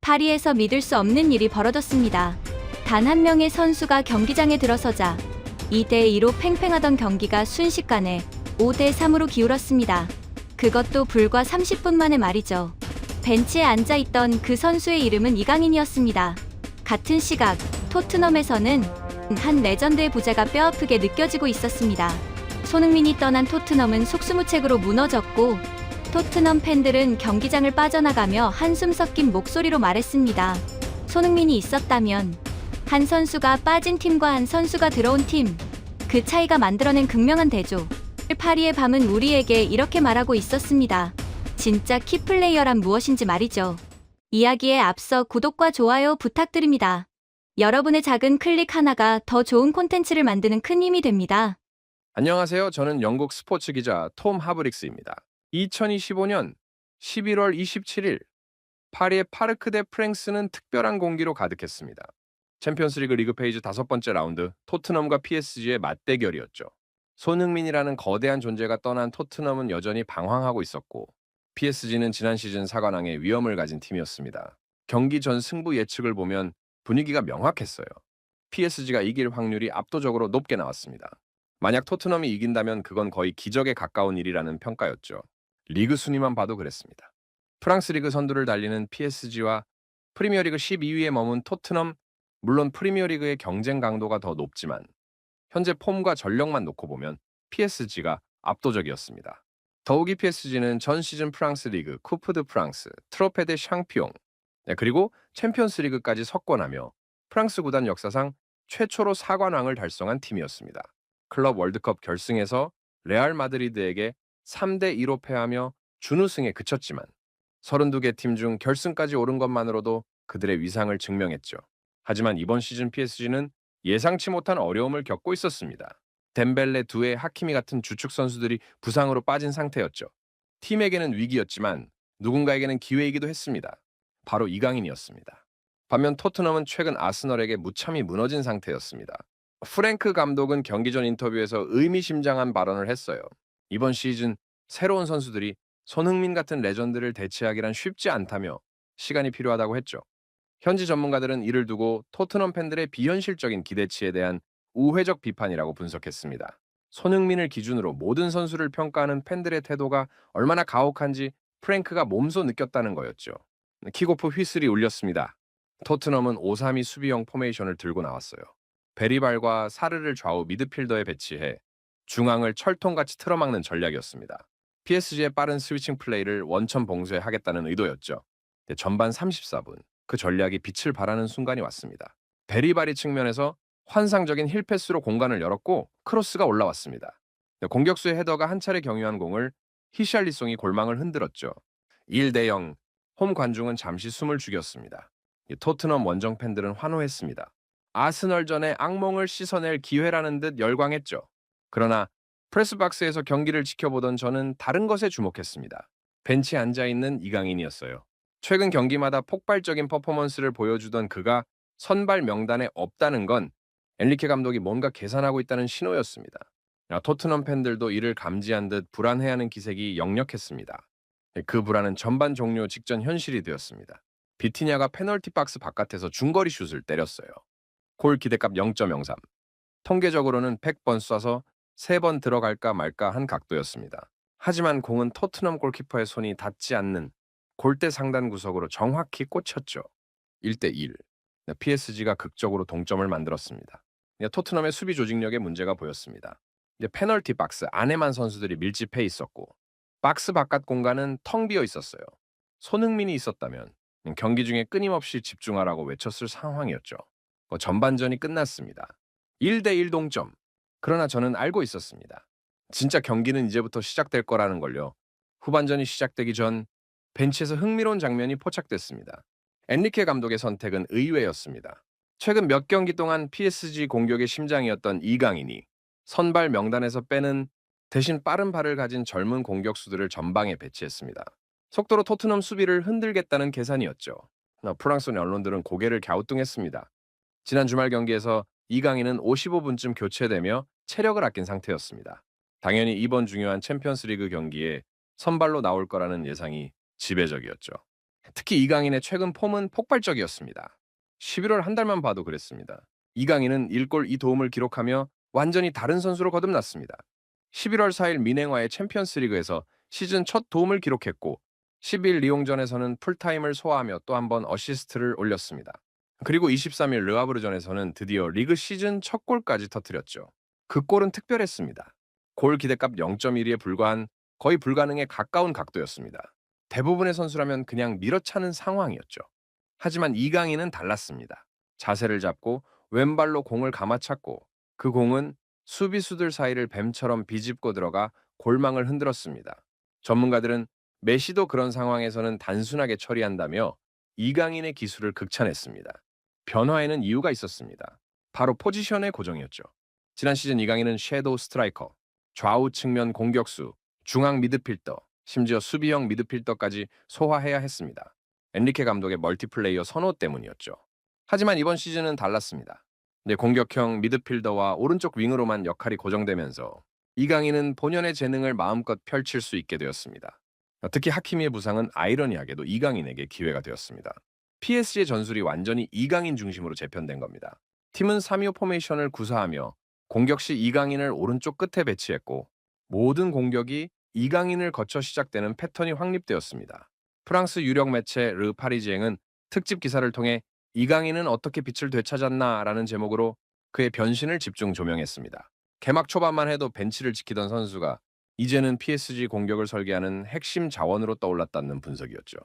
파리에서 믿을 수 없는 일이 벌어졌습니다. 단 한 명의 선수가 경기장에 들어서자 2대2로 팽팽하던 경기가 순식간에 5대3으로 기울었습니다. 그것도 불과 30분 만의 말이죠. 벤치에 앉아있던 그 선수의 이름은 이강인이었습니다. 같은 시각 토트넘에서는 한 레전드의 부재가 뼈아프게 느껴지고 있었습니다. 손흥민이 떠난 토트넘은 속수무책으로 무너졌고, 토트넘 팬들은 경기장을 빠져나가며 한숨 섞인 목소리로 말했습니다. 손흥민이 있었다면, 한 선수가 빠진 팀과 한 선수가 들어온 팀, 그 차이가 만들어낸 극명한 대조. 파리의 밤은 우리에게 이렇게 말하고 있었습니다. 진짜 키플레이어란 무엇인지 말이죠. 이야기에 앞서 구독과 좋아요 부탁드립니다. 여러분의 작은 클릭 하나가 더 좋은 콘텐츠를 만드는 큰 힘이 됩니다. 안녕하세요. 저는 영국 스포츠 기자 톰 하브릭스입니다. 2025년 11월 27일 파리의 파르크 대 프랑스는 특별한 공기로 가득했습니다. 챔피언스리그 리그 페이지 5번째 라운드 토트넘과 PSG의 맞대결이었죠. 손흥민이라는 거대한 존재가 떠난 토트넘은 여전히 방황하고 있었고, PSG는 지난 시즌 4관왕의 위험을 가진 팀이었습니다. 경기 전 승부 예측을 보면 분위기가 명확했어요. PSG가 이길 확률이 압도적으로 높게 나왔습니다. 만약 토트넘이 이긴다면 그건 거의 기적에 가까운 일이라는 평가였죠. 리그 순위만 봐도 그랬습니다. 프랑스 리그 선두를 달리는 PSG와 프리미어리그 12위에 머문 토트넘, 물론 프리미어리그의 경쟁 강도가 더 높지만 현재 폼과 전력만 놓고 보면 PSG가 압도적이었습니다. 더욱이 PSG는 전 시즌 프랑스 리그, 쿠프 드 프랑스, 트로페 데 샹피용, 그리고 챔피언스 리그까지 석권하며 프랑스 구단 역사상 최초로 4관왕을 달성한 팀이었습니다. 클럽 월드컵 결승에서 레알 마드리드에게 3대2로 패하며 준우승에 그쳤지만 32개 팀 중 결승까지 오른 것만으로도 그들의 위상을 증명했죠. 하지만 이번 시즌 PSG는 예상치 못한 어려움을 겪고 있었습니다. 덴벨레, 두에, 하키미 같은 주축 선수들이 부상으로 빠진 상태였죠. 팀에게는 위기였지만 누군가에게는 기회이기도 했습니다. 바로 이강인이었습니다. 반면 토트넘은 최근 아스널에게 무참히 무너진 상태였습니다. 프랭크 감독은 경기 전 인터뷰에서 의미심장한 발언을 했어요. 이번 시즌 새로운 선수들이 손흥민 같은 레전드를 대체하기란 쉽지 않다며 시간이 필요하다고 했죠. 현지 전문가들은 이를 두고 토트넘 팬들의 비현실적인 기대치에 대한 우회적 비판이라고 분석했습니다. 손흥민을 기준으로 모든 선수를 평가하는 팬들의 태도가 얼마나 가혹한지 프랭크가 몸소 느꼈다는 거였죠. 킥오프 휘슬이 울렸습니다. 토트넘은 5-3-2 수비형 포메이션을 들고 나왔어요. 베리발과 사르를 좌우 미드필더에 배치해 중앙을 철통같이 틀어막는 전략이었습니다. PSG의 빠른 스위칭 플레이를 원천 봉쇄하겠다는 의도였죠. 전반 34분 그 전략이 빛을 발하는 순간이 왔습니다. 베리발이 측면에서 환상적인 힐패스로 공간을 열었고 크로스가 올라왔습니다. 공격수의 헤더가 한 차례 경유한 공을 히샬리송이 골망을 흔들었죠. 1대0, 홈 관중은 잠시 숨을 죽였습니다. 토트넘 원정 팬들은 환호했습니다. 아스널전의 악몽을 씻어낼 기회라는 듯 열광했죠. 그러나 프레스박스에서 경기를 지켜보던 저는 다른 것에 주목했습니다. 벤치에 앉아있는 이강인이었어요. 최근 경기마다 폭발적인 퍼포먼스를 보여주던 그가 선발 명단에 없다는 건 엔리케 감독이 뭔가 계산하고 있다는 신호였습니다. 토트넘 팬들도 이를 감지한 듯 불안해하는 기색이 역력했습니다. 그 불안은 전반 종료 직전 현실이 되었습니다. 비티냐가 페널티 박스 바깥에서 중거리 슛을 때렸어요. 골 기대값 0.03. 통계적으로는 100번 쏴서 3번 들어갈까 말까 한 각도였습니다. 하지만 공은 토트넘 골키퍼의 손이 닿지 않는 골대 상단 구석으로 정확히 꽂혔죠. 1대1. PSG가 극적으로 동점을 만들었습니다. 토트넘의 수비 조직력에 문제가 보였습니다. 페널티 박스 안에만 선수들이 밀집해 있었고 박스 바깥 공간은 텅 비어 있었어요. 손흥민이 있었다면 경기 중에 끊임없이 집중하라고 외쳤을 상황이었죠. 전반전이 끝났습니다. 1대1 동점. 그러나 저는 알고 있었습니다. 진짜 경기는 이제부터 시작될 거라는 걸요. 후반전이 시작되기 전 벤치에서 흥미로운 장면이 포착됐습니다. 엔리케 감독의 선택은 의외였습니다. 최근 몇 경기 동안 PSG 공격의 심장이었던 이강인이 선발 명단에서 빼는 대신 빠른 발을 가진 젊은 공격수들을 전방에 배치했습니다. 속도로 토트넘 수비를 흔들겠다는 계산이었죠. 프랑스 언론들은 고개를 갸우뚱했습니다. 지난 주말 경기에서 이강인은 55분쯤 교체되며 체력을 아낀 상태였습니다. 당연히 이번 중요한 챔피언스리그 경기에 선발로 나올 거라는 예상이 지배적이었죠. 특히 이강인의 최근 폼은 폭발적이었습니다. 11월 한 달만 봐도 그랬습니다. 이강인은 1골 2도움을 기록하며 완전히 다른 선수로 거듭났습니다. 11월 4일 미넨과의 챔피언스리그에서 시즌 첫 도움을 기록했고 10일 리옹전에서는 풀타임을 소화하며 또 한 번 어시스트를 올렸습니다. 그리고 23일 르하브르전에서는 드디어 리그 시즌 첫 골까지 터뜨렸죠. 그 골은 특별했습니다. 골 기대값 0.1에 불과한 거의 불가능에 가까운 각도였습니다. 대부분의 선수라면 그냥 밀어차는 상황이었죠. 하지만 이강인은 달랐습니다. 자세를 잡고 왼발로 공을 감아찼고 그 공은 수비수들 사이를 뱀처럼 비집고 들어가 골망을 흔들었습니다. 전문가들은 메시도 그런 상황에서는 단순하게 처리한다며 이강인의 기술을 극찬했습니다. 변화에는 이유가 있었습니다. 바로 포지션의 고정이었죠. 지난 시즌 이강인은 섀도우 스트라이커, 좌우 측면 공격수, 중앙 미드필더, 심지어 수비형 미드필더까지 소화해야 했습니다. 엔리케 감독의 멀티플레이어 선호 때문이었죠. 하지만 이번 시즌은 달랐습니다. 공격형 미드필더와 오른쪽 윙으로만 역할이 고정되면서 이강인은 본연의 재능을 마음껏 펼칠 수 있게 되었습니다. 특히 하키미의 부상은 아이러니하게도 이강인에게 기회가 되었습니다. PSG의 전술이 완전히 이강인 중심으로 재편된 겁니다. 팀은 3-2-5 포메이션을 구사하며 공격 시 이강인을 오른쪽 끝에 배치했고 모든 공격이 이강인을 거쳐 시작되는 패턴이 확립되었습니다. 프랑스 유력 매체 르 파리지앵은 특집 기사를 통해 이강인은 어떻게 빛을 되찾았나라는 제목으로 그의 변신을 집중 조명했습니다. 개막 초반만 해도 벤치를 지키던 선수가 이제는 PSG 공격을 설계하는 핵심 자원으로 떠올랐다는 분석이었죠.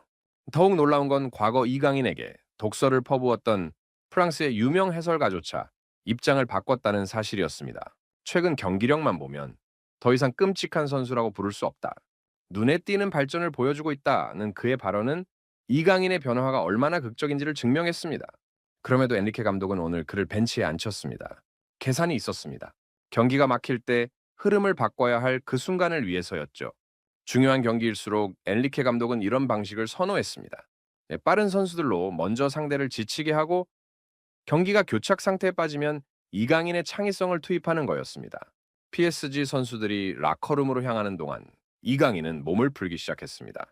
더욱 놀라운 건 과거 이강인에게 독서를 퍼부었던 프랑스의 유명 해설가조차 입장을 바꿨다는 사실이었습니다. 최근 경기력만 보면 더 이상 끔찍한 선수라고 부를 수 없다. 눈에 띄는 발전을 보여주고 있다는 그의 발언은 이강인의 변화가 얼마나 극적인지를 증명했습니다. 그럼에도 엔리케 감독은 오늘 그를 벤치에 앉혔습니다. 계산이 있었습니다. 경기가 막힐 때 흐름을 바꿔야 할 그 순간을 위해서였죠. 중요한 경기일수록 엔리케 감독은 이런 방식을 선호했습니다. 빠른 선수들로 먼저 상대를 지치게 하고 경기가 교착 상태에 빠지면 이강인의 창의성을 투입하는 거였습니다. PSG 선수들이 라커룸으로 향하는 동안 이강인은 몸을 풀기 시작했습니다.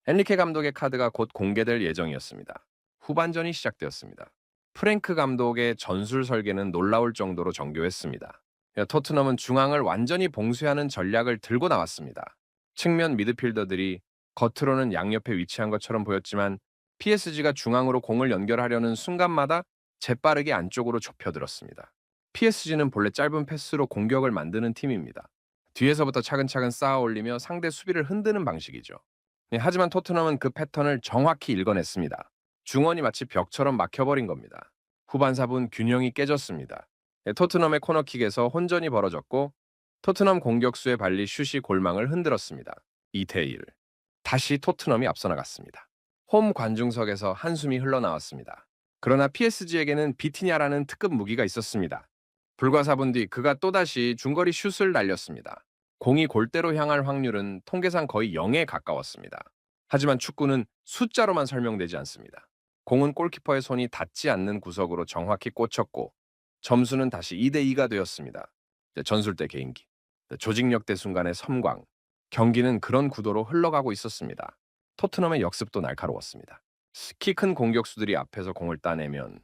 엔리케 감독의 카드가 곧 공개될 예정이었습니다. 후반전이 시작되었습니다. 프랭크 감독의 전술 설계는 놀라울 정도로 정교했습니다. 토트넘은 중앙을 완전히 봉쇄하는 전략을 들고 나왔습니다. 측면 미드필더들이 겉으로는 양옆에 위치한 것처럼 보였지만 PSG가 중앙으로 공을 연결하려는 순간마다 재빠르게 안쪽으로 좁혀들었습니다. PSG는 본래 짧은 패스로 공격을 만드는 팀입니다. 뒤에서부터 차근차근 쌓아 올리며 상대 수비를 흔드는 방식이죠. 하지만 토트넘은 그 패턴을 정확히 읽어냈습니다. 중원이 마치 벽처럼 막혀버린 겁니다. 후반 4분 균형이 깨졌습니다. 토트넘의 코너킥에서 혼전이 벌어졌고 토트넘 공격수의 발리 슛이 골망을 흔들었습니다. 2-1. 다시 토트넘이 앞서 나갔습니다. 홈 관중석에서 한숨이 흘러나왔습니다. 그러나 PSG에게는 비티냐라는 특급 무기가 있었습니다. 불과 4분 뒤 그가 또다시 중거리 슛을 날렸습니다. 공이 골대로 향할 확률은 통계상 거의 0에 가까웠습니다. 하지만 축구는 숫자로만 설명되지 않습니다. 공은 골키퍼의 손이 닿지 않는 구석으로 정확히 꽂혔고 점수는 다시 2-2가 되었습니다. 전술대 개인기, 조직력대 순간의 섬광, 경기는 그런 구도로 흘러가고 있었습니다. 토트넘의 역습도 날카로웠습니다. 키 큰 공격수들이 앞에서 공을 따내면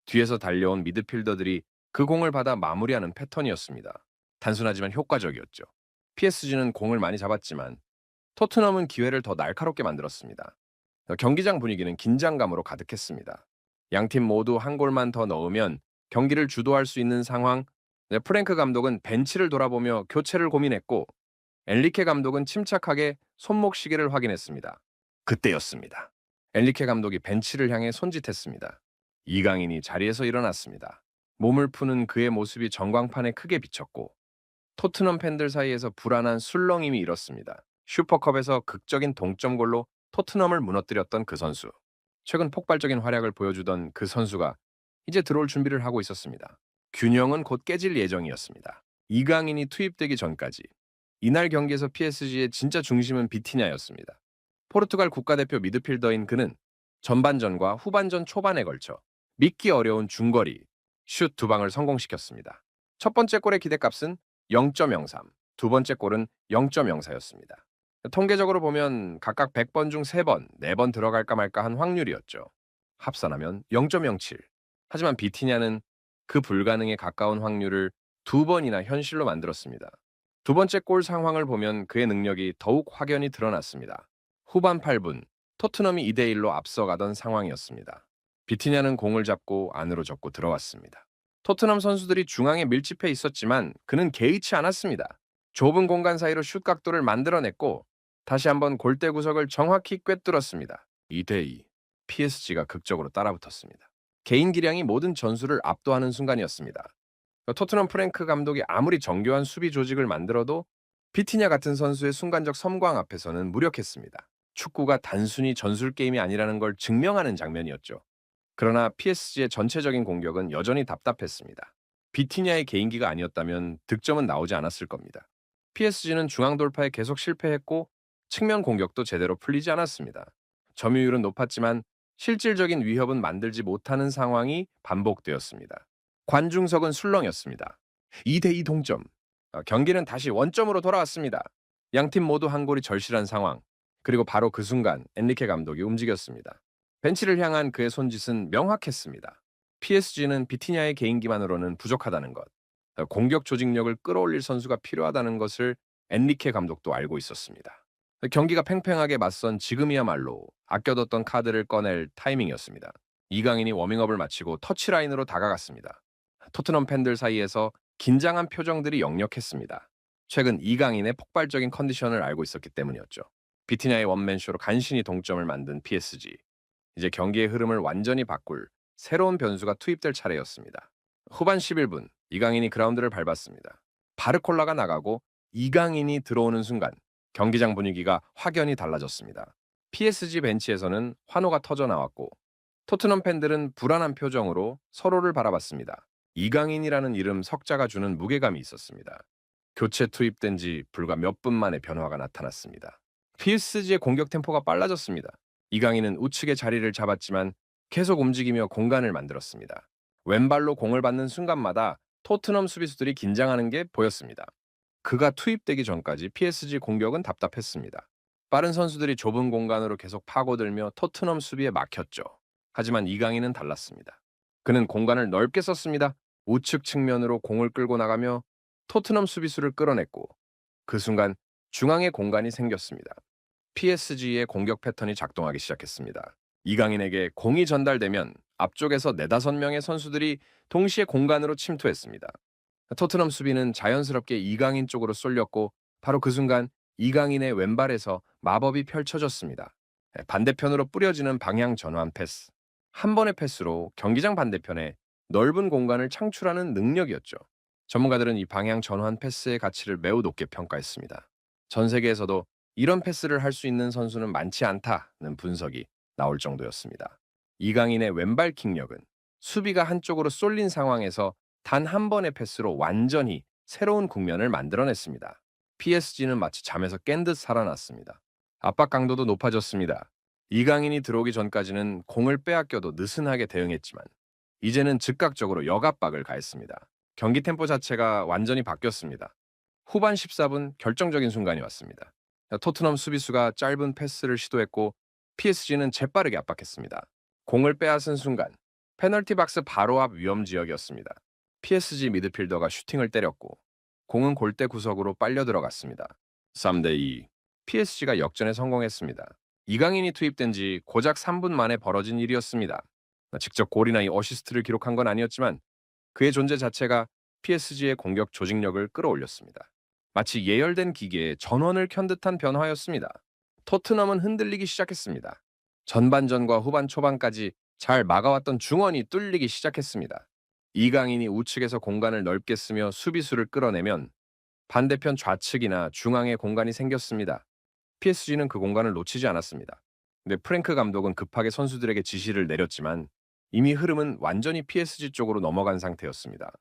뒤에서 달려온 미드필더들이 그 공을 받아 마무리하는 패턴이었습니다. 단순하지만 효과적이었죠. PSG는 공을 많이 잡았지만 토트넘은 기회를 더 날카롭게 만들었습니다. 경기장 분위기는 긴장감으로 가득했습니다. 양팀 모두 한 골만 더 넣으면 경기를 주도할 수 있는 상황. 프랭크 감독은 벤치를 돌아보며 교체를 고민했고 엔리케 감독은 침착하게 손목 시계를 확인했습니다. 그때였습니다. 엔리케 감독이 벤치를 향해 손짓했습니다. 이강인이 자리에서 일어났습니다. 몸을 푸는 그의 모습이 전광판에 크게 비쳤고 토트넘 팬들 사이에서 불안한 술렁임이 일었습니다. 슈퍼컵에서 극적인 동점골로 토트넘을 무너뜨렸던 그 선수. 최근 폭발적인 활약을 보여주던 그 선수가 이제 들어올 준비를 하고 있었습니다. 균형은 곧 깨질 예정이었습니다. 이강인이 투입되기 전까지 이날 경기에서 PSG의 진짜 중심은 비티냐였습니다. 포르투갈 국가대표 미드필더인 그는 전반전과 후반전 초반에 걸쳐 믿기 어려운 중거리 슛 2방을 성공시켰습니다. 첫 번째 골의 기대값은 0.03, 두 번째 골은 0.04였습니다. 통계적으로 보면 각각 100번 중 3번, 4번 들어갈까 말까 한 확률이었죠. 합산하면 0.07. 하지만 비티냐는 그 불가능에 가까운 확률을 2번이나 현실로 만들었습니다. 두 번째 골 상황을 보면 그의 능력이 더욱 확연히 드러났습니다. 후반 8분, 토트넘이 2대1로 앞서가던 상황이었습니다. 비티냐는 공을 잡고 안으로 접고 들어왔습니다. 토트넘 선수들이 중앙에 밀집해 있었지만 그는 개의치 않았습니다. 좁은 공간 사이로 슛 각도를 만들어냈고 다시 한번 골대 구석을 정확히 꿰뚫었습니다. 2대2. PSG가 극적으로 따라붙었습니다. 개인 기량이 모든 전술을 압도하는 순간이었습니다. 토트넘 프랭크 감독이 아무리 정교한 수비 조직을 만들어도 비티냐 같은 선수의 순간적 섬광 앞에서는 무력했습니다. 축구가 단순히 전술 게임이 아니라는 걸 증명하는 장면이었죠. 그러나 PSG의 전체적인 공격은 여전히 답답했습니다. 비티냐의 개인기가 아니었다면 득점은 나오지 않았을 겁니다. PSG는 중앙 돌파에 계속 실패했고 측면 공격도 제대로 풀리지 않았습니다. 점유율은 높았지만 실질적인 위협은 만들지 못하는 상황이 반복되었습니다. 관중석은 술렁였습니다. 2대2 동점. 경기는 다시 원점으로 돌아왔습니다. 양팀 모두 한 골이 절실한 상황. 그리고 바로 그 순간 엔리케 감독이 움직였습니다. 벤치를 향한 그의 손짓은 명확했습니다. PSG는 비티냐의 개인기만으로는 부족하다는 것, 공격 조직력을 끌어올릴 선수가 필요하다는 것을 엔리케 감독도 알고 있었습니다. 경기가 팽팽하게 맞선 지금이야말로 아껴뒀던 카드를 꺼낼 타이밍이었습니다. 이강인이 워밍업을 마치고 터치라인으로 다가갔습니다. 토트넘 팬들 사이에서 긴장한 표정들이 역력했습니다. 최근 이강인의 폭발적인 컨디션을 알고 있었기 때문이었죠. 비티냐의 원맨쇼로 간신히 동점을 만든 PSG. 이제 경기의 흐름을 완전히 바꿀 새로운 변수가 투입될 차례였습니다. 후반 11분 이강인이 그라운드를 밟았습니다. 바르콜라가 나가고 이강인이 들어오는 순간 경기장 분위기가 확연히 달라졌습니다. PSG 벤치에서는 환호가 터져 나왔고 토트넘 팬들은 불안한 표정으로 서로를 바라봤습니다. 이강인이라는 이름 석자가 주는 무게감이 있었습니다. 교체 투입된 지 불과 몇 분 만에 변화가 나타났습니다. PSG의 공격 템포가 빨라졌습니다. 이강인은 우측에 자리를 잡았지만 계속 움직이며 공간을 만들었습니다. 왼발로 공을 받는 순간마다 토트넘 수비수들이 긴장하는 게 보였습니다. 그가 투입되기 전까지 PSG 공격은 답답했습니다. 빠른 선수들이 좁은 공간으로 계속 파고들며 토트넘 수비에 막혔죠. 하지만 이강인은 달랐습니다. 그는 공간을 넓게 썼습니다. 우측 측면으로 공을 끌고 나가며 토트넘 수비수를 끌어냈고 그 순간 중앙에 공간이 생겼습니다. PSG의 공격 패턴이 작동하기 시작했습니다. 이강인에게 공이 전달되면 앞쪽에서 4~5명의 선수들이 동시에 공간으로 침투했습니다. 토트넘 수비는 자연스럽게 이강인 쪽으로 쏠렸고 바로 그 순간 이강인의 왼발에서 마법이 펼쳐졌습니다. 반대편으로 뿌려지는 방향 전환 패스. 한 번의 패스로 경기장 반대편에 넓은 공간을 창출하는 능력이었죠. 전문가들은 이 방향 전환 패스의 가치를 매우 높게 평가했습니다. 전 세계에서도 이런 패스를 할 수 있는 선수는 많지 않다는 분석이 나올 정도였습니다. 이강인의 왼발 킥력은 수비가 한쪽으로 쏠린 상황에서 단 한 번의 패스로 완전히 새로운 국면을 만들어냈습니다. PSG는 마치 잠에서 깬 듯 살아났습니다. 압박 강도도 높아졌습니다. 이강인이 들어오기 전까지는 공을 빼앗겨도 느슨하게 대응했지만 이제는 즉각적으로 역압박을 가했습니다. 경기 템포 자체가 완전히 바뀌었습니다. 후반 14분 결정적인 순간이 왔습니다. 토트넘 수비수가 짧은 패스를 시도했고 PSG는 재빠르게 압박했습니다. 공을 빼앗은 순간 페널티 박스 바로 앞 위험 지역이었습니다. PSG 미드필더가 슈팅을 때렸고 공은 골대 구석으로 빨려 들어갔습니다. 3대2. PSG가 역전에 성공했습니다. 이강인이 투입된 지 고작 3분 만에 벌어진 일이었습니다. 직접 골이나 어시스트를 기록한 건 아니었지만 그의 존재 자체가 PSG의 공격 조직력을 끌어올렸습니다. 마치 예열된 기계에 전원을 켠 듯한 변화였습니다. 토트넘은 흔들리기 시작했습니다. 전반전과 후반 초반까지 잘 막아왔던 중원이 뚫리기 시작했습니다. 이강인이 우측에서 공간을 넓게 쓰며 수비수를 끌어내면 반대편 좌측이나 중앙에 공간이 생겼습니다. PSG는 그 공간을 놓치지 않았습니다. 근데 프랭크 감독은 급하게 선수들에게 지시를 내렸지만 이미 흐름은 완전히 PSG 쪽으로 넘어간 상태였습니다.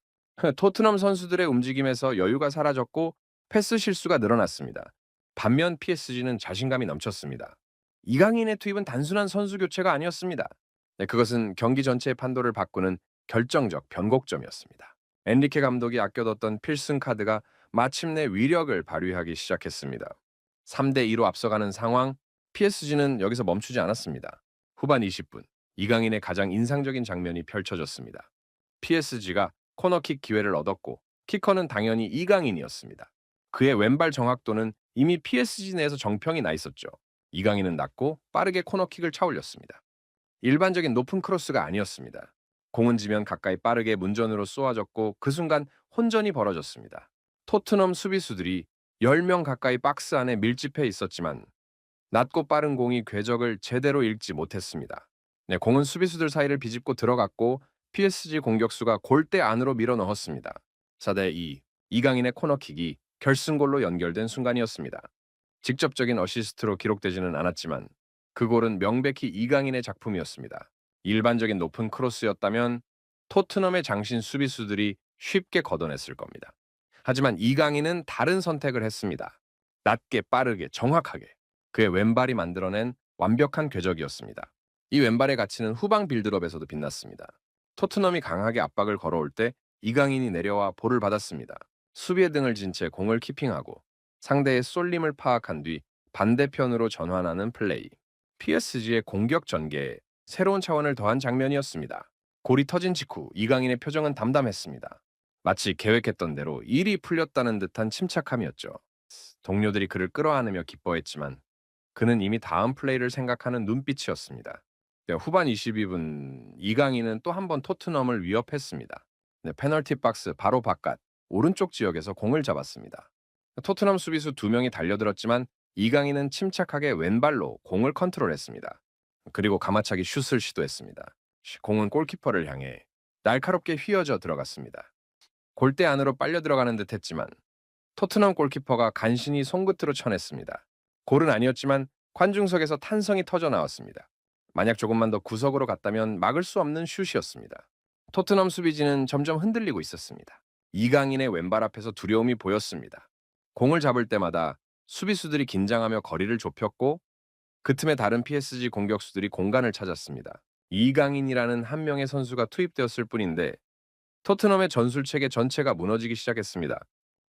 토트넘 선수들의 움직임에서 여유가 사라졌고 패스 실수가 늘어났습니다. 반면 PSG는 자신감이 넘쳤습니다. 이강인의 투입은 단순한 선수 교체가 아니었습니다. 그것은 경기 전체의 판도를 바꾸는 결정적 변곡점이었습니다. 엔리케 감독이 아껴뒀던 필승 카드가 마침내 위력을 발휘하기 시작했습니다. 3대 2로 앞서가는 상황, PSG는 여기서 멈추지 않았습니다. 후반 20분, 이강인의 가장 인상적인 장면이 펼쳐졌습니다. PSG가 코너킥 기회를 얻었고 키커는 당연히 이강인이었습니다. 그의 왼발 정확도는 이미 PSG 내에서 정평이 나 있었죠. 이강인은 낮고 빠르게 코너킥을 차올렸습니다. 일반적인 높은 크로스가 아니었습니다. 공은 지면 가까이 빠르게 문전으로 쏘아졌고 그 순간 혼전이 벌어졌습니다. 토트넘 수비수들이 10명 가까이 박스 안에 밀집해 있었지만 낮고 빠른 공이 궤적을 제대로 읽지 못했습니다. 네, 공은 수비수들 사이를 비집고 들어갔고 PSG 공격수가 골대 안으로 밀어 넣었습니다. 4대 2. 이강인의 코너킥이 결승골로 연결된 순간이었습니다. 직접적인 어시스트로 기록되지는 않았지만 그 골은 명백히 이강인의 작품이었습니다. 일반적인 높은 크로스였다면 토트넘의 장신 수비수들이 쉽게 걷어냈을 겁니다. 하지만 이강인은 다른 선택을 했습니다. 낮게 빠르게 정확하게 그의 왼발이 만들어낸 완벽한 궤적이었습니다. 이 왼발의 가치는 후방 빌드업에서도 빛났습니다. 토트넘이 강하게 압박을 걸어올 때 이강인이 내려와 볼을 받았습니다. 수비에 등을 진 채 공을 키핑하고 상대의 쏠림을 파악한 뒤 반대편으로 전환하는 플레이. PSG의 공격 전개에 새로운 차원을 더한 장면이었습니다. 골이 터진 직후 이강인의 표정은 담담했습니다. 마치 계획했던 대로 일이 풀렸다는 듯한 침착함이었죠. 동료들이 그를 끌어안으며 기뻐했지만 그는 이미 다음 플레이를 생각하는 눈빛이었습니다. 네, 후반 22분 이강인은 또 한 번 토트넘을 위협했습니다. 네, 페널티 박스 바로 바깥 오른쪽 지역에서 공을 잡았습니다. 토트넘 수비수 2명이 달려들었지만 이강인은 침착하게 왼발로 공을 컨트롤했습니다. 그리고 가마차기 슛을 시도했습니다. 공은 골키퍼를 향해 날카롭게 휘어져 들어갔습니다. 골대 안으로 빨려 들어가는 듯했지만 토트넘 골키퍼가 간신히 손끝으로 쳐냈습니다. 골은 아니었지만 관중석에서 탄성이 터져 나왔습니다. 만약 조금만 더 구석으로 갔다면 막을 수 없는 슛이었습니다. 토트넘 수비진은 점점 흔들리고 있었습니다. 이강인의 왼발 앞에서 두려움이 보였습니다. 공을 잡을 때마다 수비수들이 긴장하며 거리를 좁혔고 그 틈에 다른 PSG 공격수들이 공간을 찾았습니다. 이강인이라는 한 명의 선수가 투입되었을 뿐인데 토트넘의 전술체계 전체가 무너지기 시작했습니다.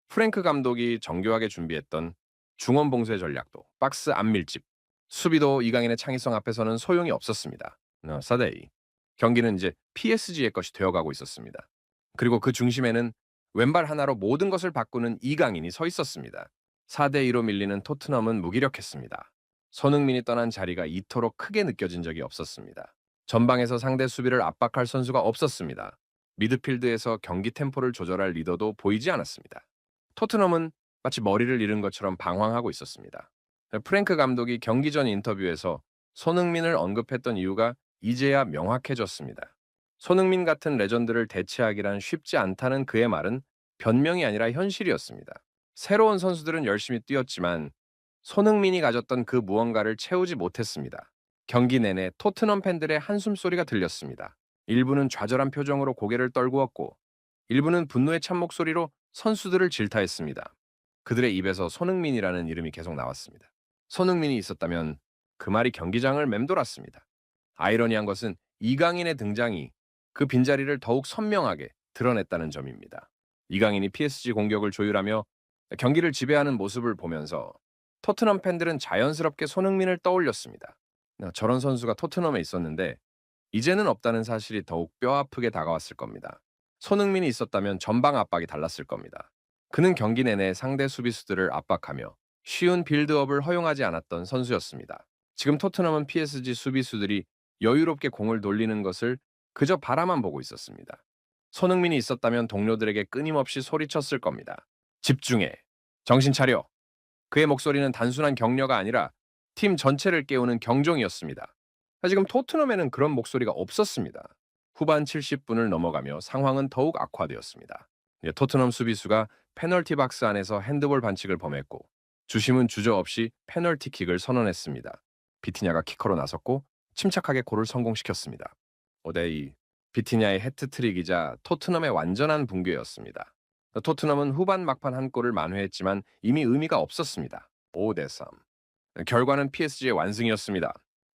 프랭크 감독이 정교하게 준비했던 중원 봉쇄 전략도 박스 안 밀집, 수비도 이강인의 창의성 앞에서는 소용이 없었습니다. 4대 2. 경기는 이제 PSG의 것이 되어가고 있었습니다. 그리고 그 중심에는 왼발 하나로 모든 것을 바꾸는 이강인이 서 있었습니다. 4대 2로 밀리는 토트넘은 무기력했습니다. 손흥민이 떠난 자리가 이토록 크게 느껴진 적이 없었습니다. 전방에서 상대 수비를 압박할 선수가 없었습니다. 미드필드에서 경기 템포를 조절할 리더도 보이지 않았습니다. 토트넘은 마치 머리를 잃은 것처럼 방황하고 있었습니다. 프랭크 감독이 경기 전 인터뷰에서 손흥민을 언급했던 이유가 이제야 명확해졌습니다. 손흥민 같은 레전드를 대체하기란 쉽지 않다는 그의 말은 변명이 아니라 현실이었습니다. 새로운 선수들은 열심히 뛰었지만 손흥민이 가졌던 그 무언가를 채우지 못했습니다. 경기 내내 토트넘 팬들의 한숨소리가 들렸습니다. 일부는 좌절한 표정으로 고개를 떨구었고 일부는 분노의 찬 목소리로 선수들을 질타했습니다. 그들의 입에서 손흥민이라는 이름이 계속 나왔습니다. 손흥민이 있었다면 그 말이 경기장을 맴돌았습니다. 아이러니한 것은 이강인의 등장이 그 빈자리를 더욱 선명하게 드러냈다는 점입니다. 이강인이 PSG 공격을 조율하며 경기를 지배하는 모습을 보면서 토트넘 팬들은 자연스럽게 손흥민을 떠올렸습니다. 저런 선수가 토트넘에 있었는데 이제는 없다는 사실이 더욱 뼈아프게 다가왔을 겁니다. 손흥민이 있었다면 전방 압박이 달랐을 겁니다. 그는 경기 내내 상대 수비수들을 압박하며 쉬운 빌드업을 허용하지 않았던 선수였습니다. 지금 토트넘은 PSG 수비수들이 여유롭게 공을 돌리는 것을 그저 바라만 보고 있었습니다. 손흥민이 있었다면 동료들에게 끊임없이 소리쳤을 겁니다. 집중해. 정신 차려. 그의 목소리는 단순한 격려가 아니라 팀 전체를 깨우는 경종이었습니다. 지금 토트넘에는 그런 목소리가 없었습니다. 후반 70분을 넘어가며 상황은 더욱 악화되었습니다. 토트넘 수비수가 페널티 박스 안에서 핸드볼 반칙을 범했고 주심은 주저없이 페널티킥을 선언했습니다. 비티냐가 키커로 나섰고 침착하게 골을 성공시켰습니다. 5대2. 비티냐의 해트트릭이자 토트넘의 완전한 붕괴였습니다. 토트넘은 후반 막판 한 골을 만회했지만 이미 의미가 없었습니다. 5대3. 결과는 PSG의 완승이었습니다.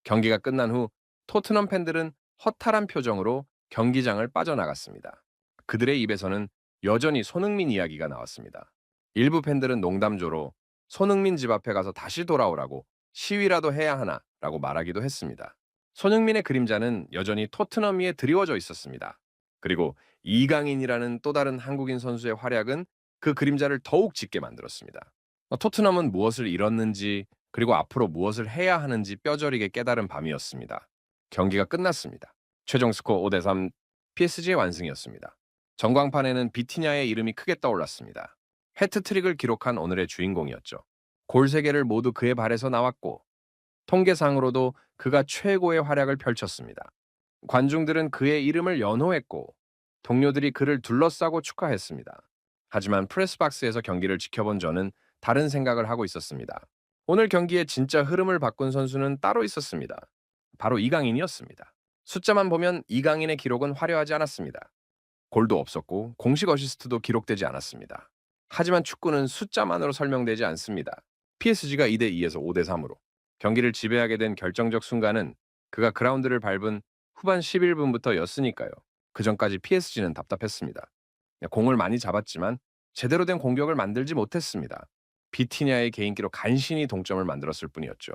경기가 끝난 후 토트넘 팬들은 허탈한 표정으로 경기장을 빠져나갔습니다. 그들의 입에서는 여전히 손흥민 이야기가 나왔습니다. 일부 팬들은 농담조로 손흥민 집 앞에 가서 다시 돌아오라고 시위라도 해야 하나라고 말하기도 했습니다. 손흥민의 그림자는 여전히 토트넘 위에 드리워져 있었습니다. 그리고 이강인이라는 또 다른 한국인 선수의 활약은 그 그림자를 더욱 짙게 만들었습니다. 토트넘은 무엇을 잃었는지 그리고 앞으로 무엇을 해야 하는지 뼈저리게 깨달은 밤이었습니다. 경기가 끝났습니다. 최종 스코어 5대3 PSG의 완승이었습니다. 전광판에는 비티냐의 이름이 크게 떠올랐습니다. 해트트릭을 기록한 오늘의 주인공이었죠. 골 3개를 모두 그의 발에서 나왔고 통계상으로도 그가 최고의 활약을 펼쳤습니다. 관중들은 그의 이름을 연호했고 동료들이 그를 둘러싸고 축하했습니다. 하지만 프레스박스에서 경기를 지켜본 저는 다른 생각을 하고 있었습니다. 오늘 경기의 진짜 흐름을 바꾼 선수는 따로 있었습니다. 바로 이강인이었습니다. 숫자만 보면 이강인의 기록은 화려하지 않았습니다. 골도 없었고 공식 어시스트도 기록되지 않았습니다. 하지만 축구는 숫자만으로 설명되지 않습니다. PSG가 2대2에서 5대3으로 경기를 지배하게 된 결정적 순간은 그가 그라운드를 밟은 후반 11분부터였으니까요. 그 전까지 PSG는 답답했습니다. 공을 많이 잡았지만 제대로 된 공격을 만들지 못했습니다. 비티냐의 개인기로 간신히 동점을 만들었을 뿐이었죠.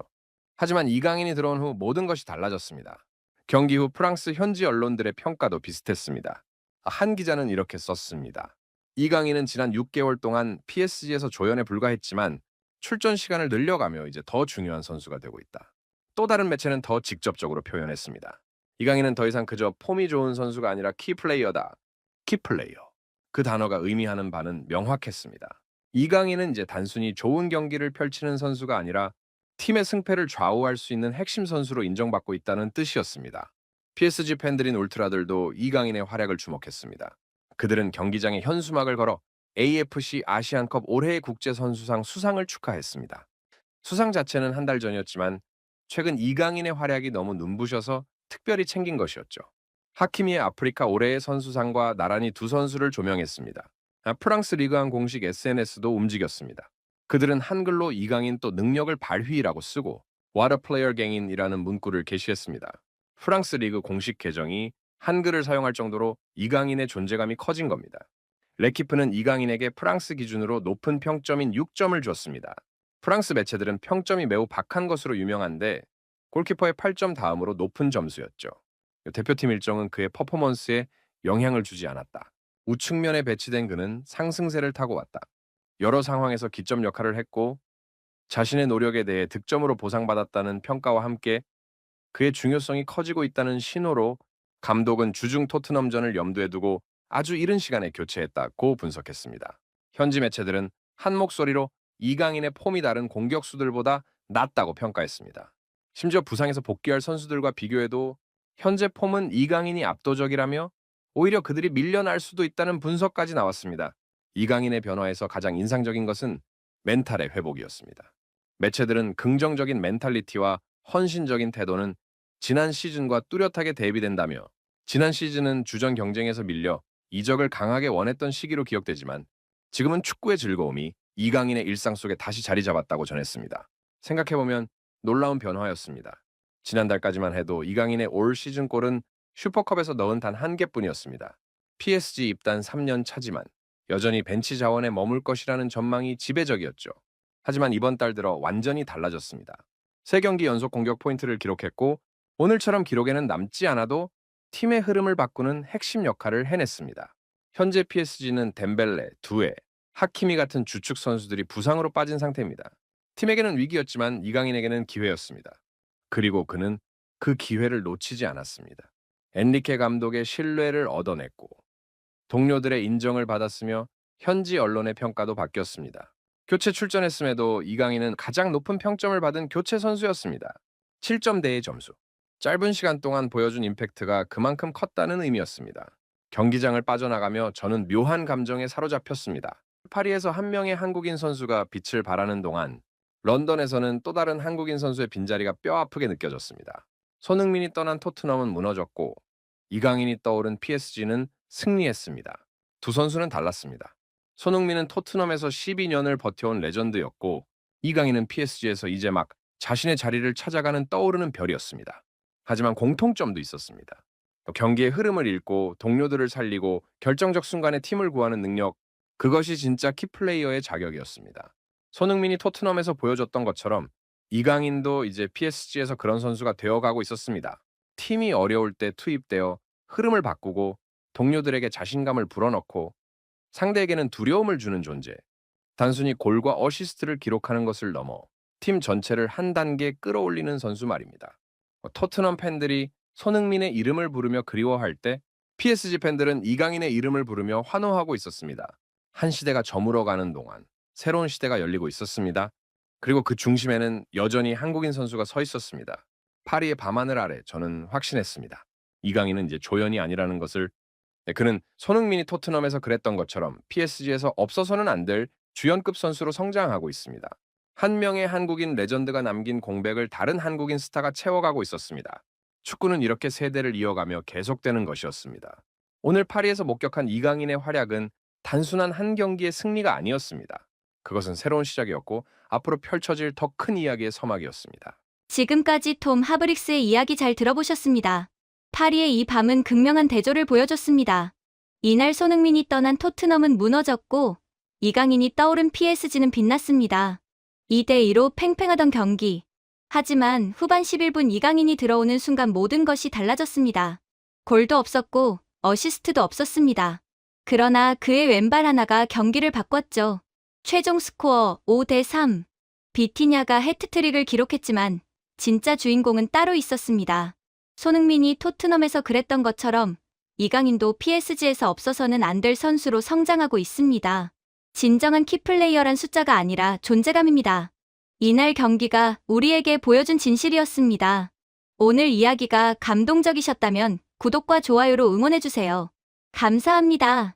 하지만 이강인이 들어온 후 모든 것이 달라졌습니다. 경기 후 프랑스 현지 언론들의 평가도 비슷했습니다. 한 기자는 이렇게 썼습니다. 이강인은 지난 6개월 동안 PSG에서 조연에 불과했지만 출전 시간을 늘려가며 이제 더 중요한 선수가 되고 있다. 또 다른 매체는 더 직접적으로 표현했습니다. 이강인은 더 이상 그저 폼이 좋은 선수가 아니라 키플레이어다. 키플레이어. 그 단어가 의미하는 바는 명확했습니다. 이강인은 이제 단순히 좋은 경기를 펼치는 선수가 아니라 팀의 승패를 좌우할 수 있는 핵심 선수로 인정받고 있다는 뜻이었습니다. PSG 팬들인 울트라들도 이강인의 활약을 주목했습니다. 그들은 경기장에 현수막을 걸어 AFC 아시안컵 올해의 국제선수상 수상을 축하했습니다. 수상 자체는 한 달 전이었지만 최근 이강인의 활약이 너무 눈부셔서 특별히 챙긴 것이었죠. 하키미의 아프리카 올해의 선수상과 나란히 두 선수를 조명했습니다. 프랑스 리그안 공식 SNS도 움직였습니다. 그들은 한글로 이강인 또 능력을 발휘라고 쓰고 What a player 갱인이라는 문구를 게시했습니다. 프랑스 리그 공식 계정이 한글을 사용할 정도로 이강인의 존재감이 커진 겁니다. 레키프는 이강인에게 프랑스 기준으로 높은 평점인 6점을 줬습니다. 프랑스 매체들은 평점이 매우 박한 것으로 유명한데 골키퍼의 8점 다음으로 높은 점수였죠. 대표팀 일정은 그의 퍼포먼스에 영향을 주지 않았다. 우측면에 배치된 그는 상승세를 타고 왔다. 여러 상황에서 기점 역할을 했고 자신의 노력에 대해 득점으로 보상받았다는 평가와 함께 그의 중요성이 커지고 있다는 신호로 감독은 주중 토트넘전을 염두에 두고 아주 이른 시간에 교체했다고 분석했습니다. 현지 매체들은 한 목소리로 이강인의 폼이 다른 공격수들보다 낫다고 평가했습니다. 심지어 부상에서 복귀할 선수들과 비교해도 현재 폼은 이강인이 압도적이라며 오히려 그들이 밀려날 수도 있다는 분석까지 나왔습니다. 이강인의 변화에서 가장 인상적인 것은 멘탈의 회복이었습니다. 매체들은 긍정적인 멘탈리티와 헌신적인 태도는 지난 시즌과 뚜렷하게 대비된다며 지난 시즌은 주전 경쟁에서 밀려 이적을 강하게 원했던 시기로 기억되지만 지금은 축구의 즐거움이 이강인의 일상 속에 다시 자리 잡았다고 전했습니다. 생각해보면 놀라운 변화였습니다. 지난달까지만 해도 이강인의 올 시즌 골은 슈퍼컵에서 넣은 단 한 개뿐이었습니다. PSG 입단 3년 차지만 여전히 벤치 자원에 머물 것이라는 전망이 지배적이었죠. 하지만 이번 달 들어 완전히 달라졌습니다. 3경기 연속 공격 포인트를 기록했고 오늘처럼 기록에는 남지 않아도 팀의 흐름을 바꾸는 핵심 역할을 해냈습니다. 현재 PSG는 덴벨레, 두에, 하키미 같은 주축 선수들이 부상으로 빠진 상태입니다. 팀에게는 위기였지만 이강인에게는 기회였습니다. 그리고 그는 그 기회를 놓치지 않았습니다. 엔리케 감독의 신뢰를 얻어냈고 동료들의 인정을 받았으며 현지 언론의 평가도 바뀌었습니다. 교체 출전했음에도 이강인은 가장 높은 평점을 받은 교체 선수였습니다. 7점대의 점수. 짧은 시간 동안 보여준 임팩트가 그만큼 컸다는 의미였습니다. 경기장을 빠져나가며 저는 묘한 감정에 사로잡혔습니다. 파리에서 한 명의 한국인 선수가 빛을 발하는 동안 런던에서는 또 다른 한국인 선수의 빈자리가 뼈아프게 느껴졌습니다. 손흥민이 떠난 토트넘은 무너졌고 이강인이 떠오른 PSG는 승리했습니다. 두 선수는 달랐습니다. 손흥민은 토트넘에서 12년을 버텨온 레전드였고 이강인은 PSG에서 이제 막 자신의 자리를 찾아가는 떠오르는 별이었습니다. 하지만 공통점도 있었습니다. 경기의 흐름을 읽고 동료들을 살리고 결정적 순간에 팀을 구하는 능력, 그것이 진짜 키플레이어의 자격이었습니다. 손흥민이 토트넘에서 보여줬던 것처럼 이강인도 이제 PSG에서 그런 선수가 되어가고 있었습니다. 팀이 어려울 때 투입되어 흐름을 바꾸고 동료들에게 자신감을 불어넣고 상대에게는 두려움을 주는 존재. 단순히 골과 어시스트를 기록하는 것을 넘어 팀 전체를 한 단계 끌어올리는 선수 말입니다. 토트넘 팬들이 손흥민의 이름을 부르며 그리워할 때 PSG 팬들은 이강인의 이름을 부르며 환호하고 있었습니다. 한 시대가 저물어가는 동안 새로운 시대가 열리고 있었습니다. 그리고 그 중심에는 여전히 한국인 선수가 서 있었습니다. 파리의 밤하늘 아래 저는 확신했습니다. 이강인은 이제 조연이 아니라는 것을. 네, 그는 손흥민이 토트넘에서 그랬던 것처럼 PSG에서 없어서는 안 될 주연급 선수로 성장하고 있습니다. 한 명의 한국인 레전드가 남긴 공백을 다른 한국인 스타가 채워가고 있었습니다. 축구는 이렇게 세대를 이어가며 계속되는 것이었습니다. 오늘 파리에서 목격한 이강인의 활약은 단순한 한 경기의 승리가 아니었습니다. 그것은 새로운 시작이었고 앞으로 펼쳐질 더 큰 이야기의 서막이었습니다. 지금까지 톰 하브릭스의 이야기 잘 들어보셨습니다. 파리의 이 밤은 극명한 대조를 보여줬습니다. 이날 손흥민이 떠난 토트넘은 무너졌고 이강인이 떠오른 PSG는 빛났습니다. 2대2로 팽팽하던 경기. 하지만 후반 11분 이강인이 들어오는 순간 모든 것이 달라졌습니다. 골도 없었고 어시스트도 없었습니다. 그러나 그의 왼발 하나가 경기를 바꿨죠. 최종 스코어 5대3. 비티냐가 해트트릭을 기록했지만 진짜 주인공은 따로 있었습니다. 손흥민이 토트넘에서 그랬던 것처럼 이강인도 PSG에서 없어서는 안 될 선수로 성장하고 있습니다. 진정한 키플레이어란 숫자가 아니라 존재감입니다. 이날 경기가 우리에게 보여준 진실이었습니다. 오늘 이야기가 감동적이셨다면 구독과 좋아요로 응원해주세요. 감사합니다.